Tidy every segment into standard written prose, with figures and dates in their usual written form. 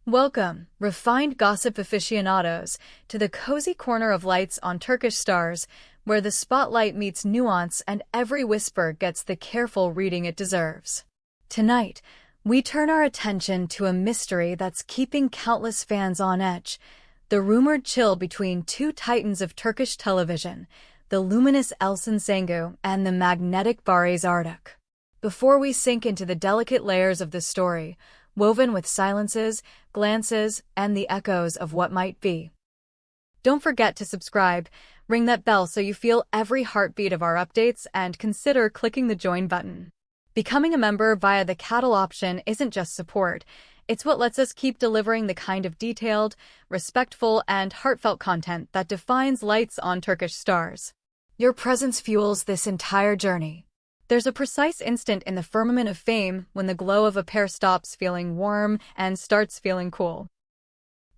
Welcome, refined gossip aficionados, to the cozy corner of lights on Turkish stars, where the spotlight meets nuance and every whisper gets the careful reading it deserves. Tonight, we turn our attention to a mystery that's keeping countless fans on edge: the rumored chill between two titans of Turkish television, the luminous Elçin and the magnetic Barış. Before we sink into the delicate layers of this story, woven with silences, glances, and the echoes of what might be, don't forget to subscribe, ring that bell so you feel every heartbeat of our updates, and consider clicking the join button. Becoming a member via the cattle option isn't just support, it's what lets us keep delivering the kind of detailed, respectful, and heartfelt content that defines Lights on Turkish Stars. Your presence fuels this entire journey. There's a precise instant in the firmament of fame when the glow of a pair stops feeling warm and starts feeling cool.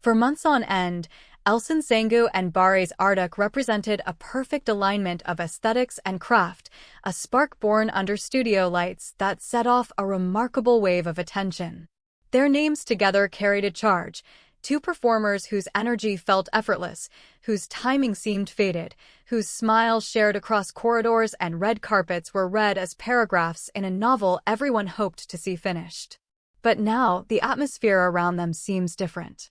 For months on end, Elçin and Barış represented a perfect alignment of aesthetics and craft, a spark born under studio lights that set off a remarkable wave of attention. Their names together carried a charge: two performers whose energy felt effortless, whose timing seemed faded, whose smiles shared across corridors and red carpets were read as paragraphs in a novel everyone hoped to see finished. But now, the atmosphere around them seems different.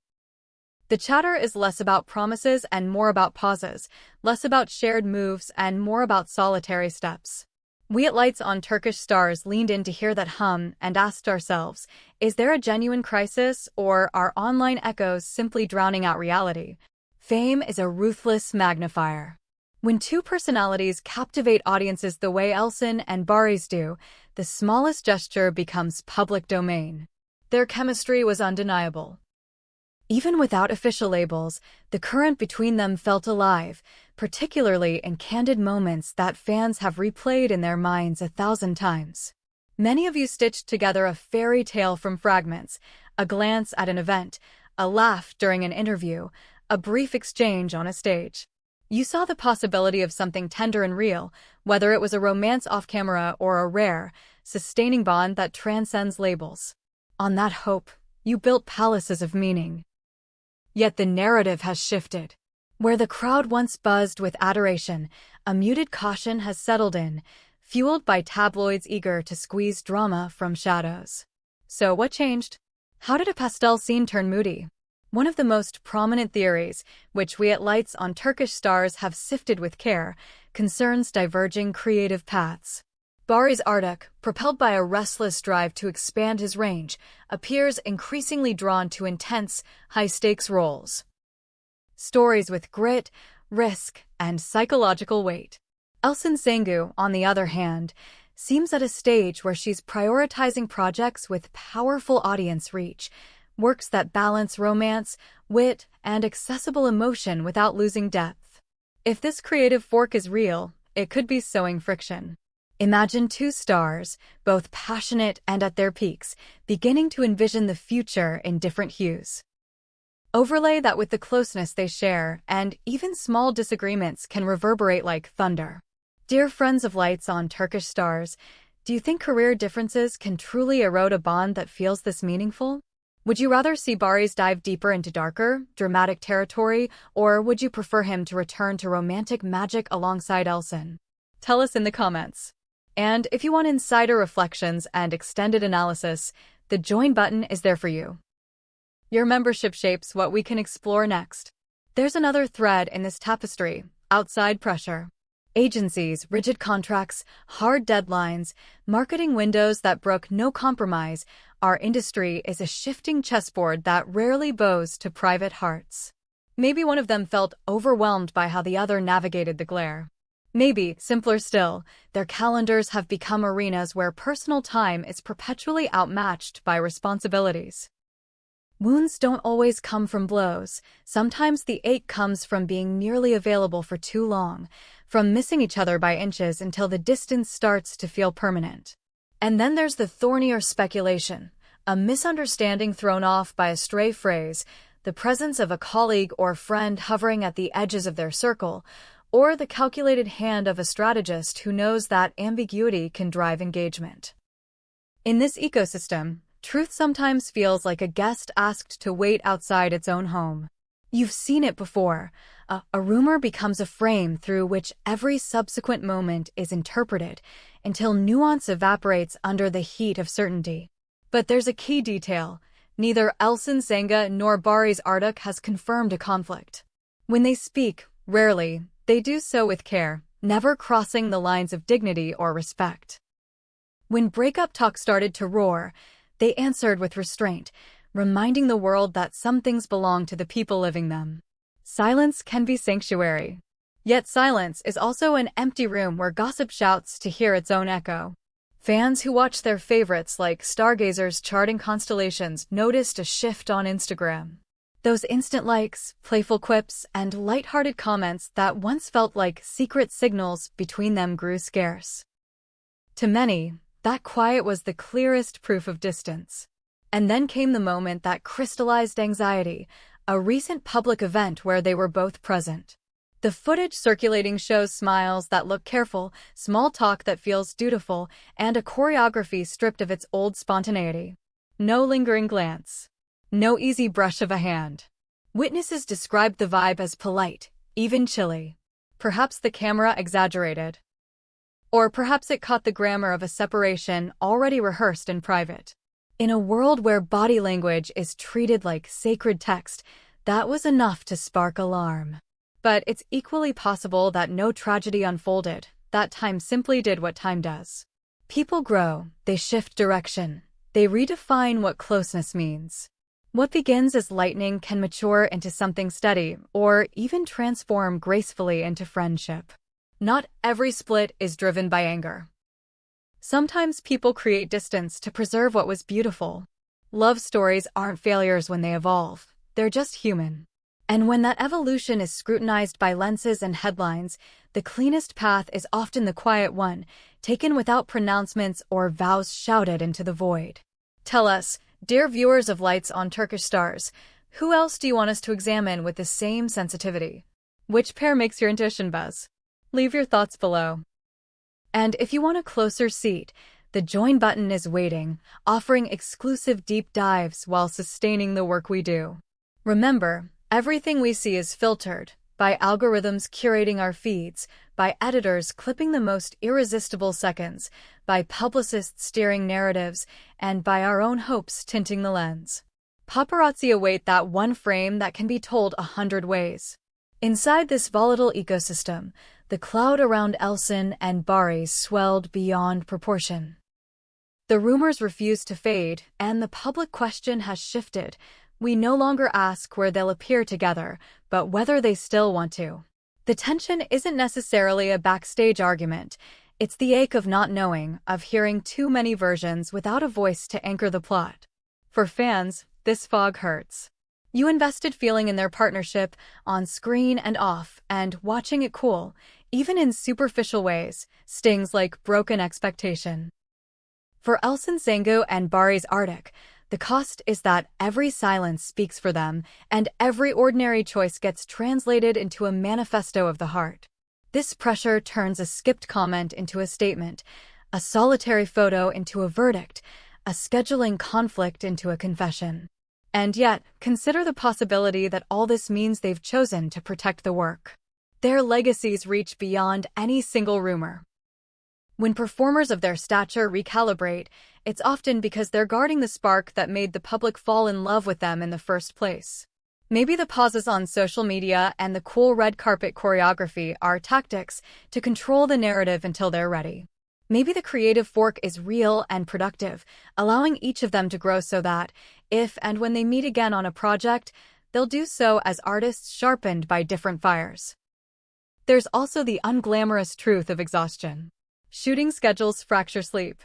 The chatter is less about promises and more about pauses, less about shared moves and more about solitary steps. We at Lights on Turkish Stars leaned in to hear that hum and asked ourselves, is there a genuine crisis, or are online echoes simply drowning out reality? Fame is a ruthless magnifier. When two personalities captivate audiences the way Elçin and Barış do, the smallest gesture becomes public domain. Their chemistry was undeniable. Even without official labels, the current between them felt alive, particularly in candid moments that fans have replayed in their minds 1,000 times. Many of you stitched together a fairy tale from fragments: a glance at an event, a laugh during an interview, a brief exchange on a stage. You saw the possibility of something tender and real, whether it was a romance off-camera or a rare, sustaining bond that transcends labels. On that hope, you built palaces of meaning. Yet the narrative has shifted. Where the crowd once buzzed with adoration, a muted caution has settled in, fueled by tabloids eager to squeeze drama from shadows. So what changed? How did a pastel scene turn moody? One of the most prominent theories, which we at Lights on Turkish Stars have sifted with care, concerns diverging creative paths. Barış, propelled by a restless drive to expand his range, appears increasingly drawn to intense, high-stakes roles. Stories with grit, risk, and psychological weight. Elçin, on the other hand, seems at a stage where she's prioritizing projects with powerful audience reach, works that balance romance, wit, and accessible emotion without losing depth. If this creative fork is real, it could be sowing friction. Imagine two stars, both passionate and at their peaks, beginning to envision the future in different hues. Overlay that with the closeness they share, and even small disagreements can reverberate like thunder. Dear friends of Lights on Turkish Stars, do you think career differences can truly erode a bond that feels this meaningful? Would you rather see Barış dive deeper into darker, dramatic territory, or would you prefer him to return to romantic magic alongside Elçin? Tell us in the comments. And if you want insider reflections and extended analysis, the join button is there for you. Your membership shapes what we can explore next. There's another thread in this tapestry: outside pressure. Agencies, rigid contracts, hard deadlines, marketing windows that brook no compromise. Our industry is a shifting chessboard that rarely bows to private hearts. Maybe one of them felt overwhelmed by how the other navigated the glare. Maybe, simpler still, their calendars have become arenas where personal time is perpetually outmatched by responsibilities. Wounds don't always come from blows. Sometimes the ache comes from being nearly available for too long, from missing each other by inches until the distance starts to feel permanent. And then there's the thornier speculation: a misunderstanding thrown off by a stray phrase, the presence of a colleague or friend hovering at the edges of their circle, or the calculated hand of a strategist who knows that ambiguity can drive engagement. In this ecosystem, Truth sometimes feels like a guest asked to wait outside its own home. You've seen it before. A rumor becomes a frame through which every subsequent moment is interpreted until nuance evaporates under the heat of certainty. But there's a key detail. Neither Elçin Senga nor Barış Arduç has confirmed a conflict. When they speak, rarely, they do so with care, never crossing the lines of dignity or respect. When breakup talk started to roar, they answered with restraint, reminding the world that some things belong to the people living them. Silence can be sanctuary. Yet silence is also an empty room where gossip shouts to hear its own echo. Fans who watch their favorites like stargazers charting constellations noticed a shift on Instagram. Those instant likes, playful quips, and lighthearted comments that once felt like secret signals between them grew scarce. To many, that quiet was the clearest proof of distance. And then came the moment that crystallized anxiety, a recent public event where they were both present. The footage circulating shows smiles that look careful, small talk that feels dutiful, and a choreography stripped of its old spontaneity. No lingering glance. No easy brush of a hand. Witnesses described the vibe as polite, even chilly. Perhaps the camera exaggerated. Or perhaps it caught the grammar of a separation already rehearsed in private. In a world where body language is treated like sacred text, that was enough to spark alarm. But it's equally possible that no tragedy unfolded, that time simply did what time does. People grow, they shift direction, they redefine what closeness means. What begins as lightning can mature into something steady, or even transform gracefully into friendship. Not every split is driven by anger. Sometimes people create distance to preserve what was beautiful. Love stories aren't failures when they evolve, they're just human. And when that evolution is scrutinized by lenses and headlines, the cleanest path is often the quiet one, taken without pronouncements or vows shouted into the void. Tell us, dear viewers of Lights on Turkish Stars, who else do you want us to examine with the same sensitivity? Which pair makes your intuition buzz? Leave your thoughts below. And if you want a closer seat, the join button is waiting, offering exclusive deep dives while sustaining the work we do. Remember, everything we see is filtered by algorithms curating our feeds, by editors clipping the most irresistible seconds, by publicists steering narratives, and by our own hopes tinting the lens. Paparazzi await that one frame that can be told 100 ways. Inside this volatile ecosystem, the cloud around Elçin and Barış swelled beyond proportion. The rumors refuse to fade, and the public question has shifted. We no longer ask where they'll appear together, but whether they still want to. The tension isn't necessarily a backstage argument. It's the ache of not knowing, of hearing too many versions without a voice to anchor the plot. For fans, this fog hurts. You invested feeling in their partnership, on screen and off, and watching it cool, even in superficial ways, stings like broken expectation. For Elçin Senga and Barış Arduç, the cost is that every silence speaks for them, and every ordinary choice gets translated into a manifesto of the heart. This pressure turns a skipped comment into a statement, a solitary photo into a verdict, a scheduling conflict into a confession. And yet, consider the possibility that all this means they've chosen to protect the work. Their legacies reach beyond any single rumor. When performers of their stature recalibrate, it's often because they're guarding the spark that made the public fall in love with them in the first place. Maybe the pauses on social media and the cool red carpet choreography are tactics to control the narrative until they're ready. Maybe the creative fork is real and productive, allowing each of them to grow so that, if and when they meet again on a project, they'll do so as artists sharpened by different fires. There's also the unglamorous truth of exhaustion. Shooting schedules fracture sleep.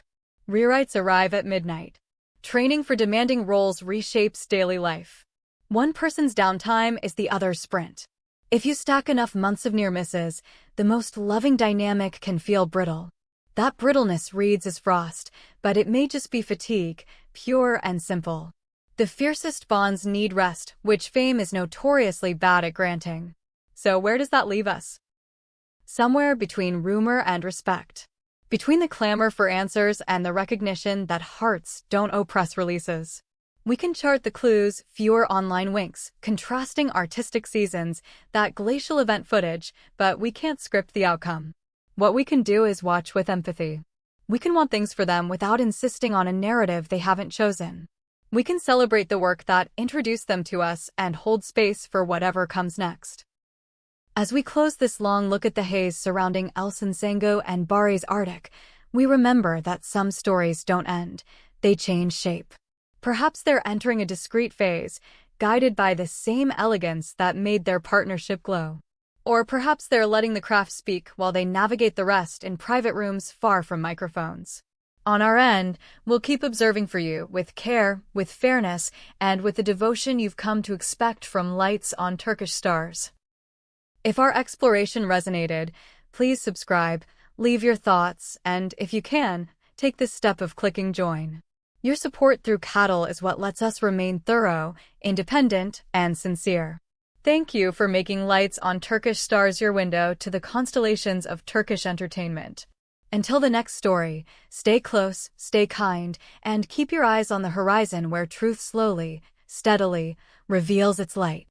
Rewrites arrive at midnight. Training for demanding roles reshapes daily life. One person's downtime is the other's sprint. If you stack enough months of near misses, the most loving dynamic can feel brittle. That brittleness reads as frost, but it may just be fatigue, pure and simple. The fiercest bonds need rest, which fame is notoriously bad at granting. So where does that leave us? Somewhere between rumor and respect. Between the clamor for answers and the recognition that hearts don't owe press releases, we can chart the clues, fewer online winks, contrasting artistic seasons, that glacial event footage, but we can't script the outcome. What we can do is watch with empathy. We can want things for them without insisting on a narrative they haven't chosen. We can celebrate the work that introduced them to us and hold space for whatever comes next. As we close this long look at the haze surrounding Elçin and Barış's Arctic, we remember that some stories don't end, they change shape. Perhaps they're entering a discrete phase, guided by the same elegance that made their partnership glow. Or perhaps they're letting the craft speak while they navigate the rest in private rooms far from microphones. On our end, we'll keep observing for you, with care, with fairness, and with the devotion you've come to expect from Lights on Turkish Stars. If our exploration resonated, please subscribe, leave your thoughts, and, if you can, take the step of clicking join. Your support through Cattle is what lets us remain thorough, independent, and sincere. Thank you for making Lights on Turkish Stars your window to the constellations of Turkish entertainment. Until the next story, stay close, stay kind, and keep your eyes on the horizon where truth slowly, steadily, reveals its light.